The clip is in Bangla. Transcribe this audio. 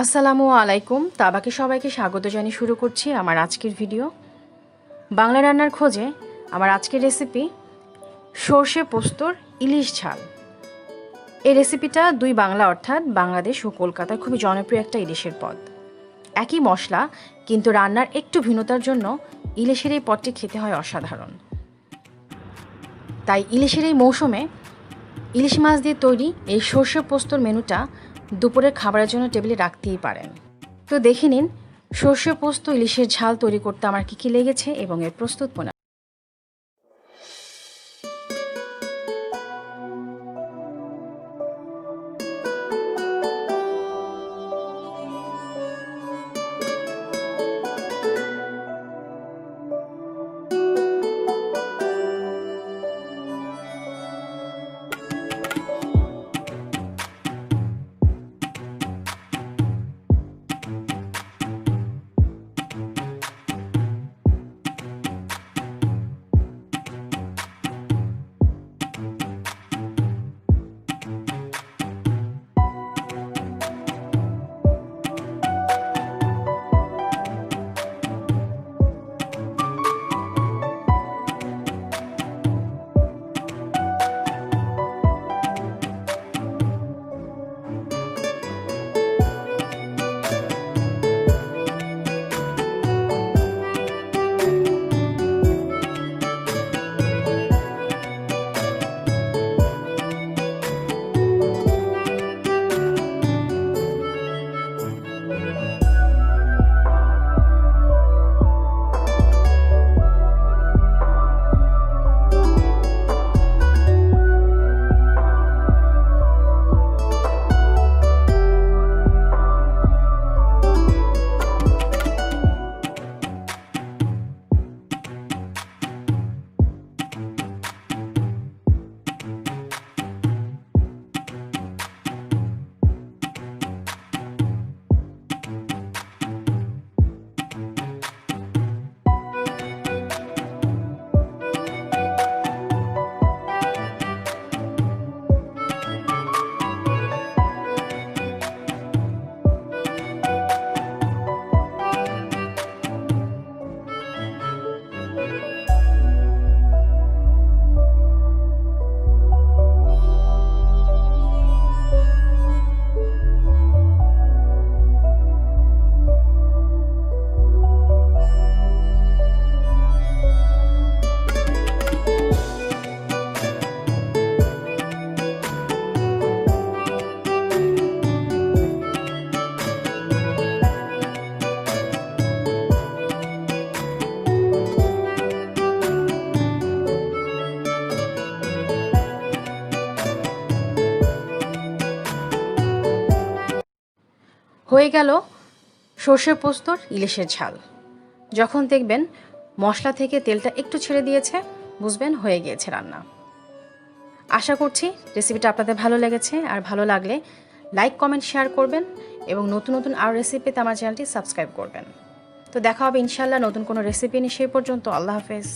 আসসালামু আলাইকুম। বাকি সবাইকে স্বাগত জানিয়ে শুরু করছি আমার আজকের ভিডিও। বাংলা রান্নার খোঁজে আমার আজকের রেসিপি সর্ষে পোস্তর ইলিশ ঝাল। এই রেসিপিটা দুই বাংলা অর্থাৎ বাংলাদেশ ও কলকাতার খুবই জনপ্রিয় একটা ইলিশের পদ। একই মশলা কিন্তু রান্নার একটু ভিন্নতার জন্য ইলিশের এই পদটি খেতে হয় অসাধারণ। তাই ইলিশের এই মৌসুমে ইলিশ মাছ দিয়ে তৈরি এই সর্ষে পোস্তর মেনুটা দুপুরের খাবারের জন্য টেবিলে রাখতেই পারেন। তো দেখে নিন সর্ষে পোস্ত ইলিশের ঝাল তৈরি করতে আমার কী কী লেগেছে এবং এর প্রস্তুত প্রণালী। হয়ে গেল সর্ষে পোস্তর ইলিশের ঝাল। যখন দেখবেন মশলা থেকে তেলটা একটু ছেড়ে দিয়েছে, বুঝবেন হয়ে গিয়েছে রান্না। আশা করছি রেসিপিটা আপনাদের ভালো লেগেছে, আর ভালো লাগলে লাইক কমেন্ট শেয়ার করবেন এবং নতুন নতুন আরও রেসিপিতে আমার চ্যানেলটি সাবস্ক্রাইব করবেন। তো দেখা হবে ইনশাল্লাহ নতুন কোনো রেসিপি নিয়ে। সেই পর্যন্ত আল্লাহ হাফেজ।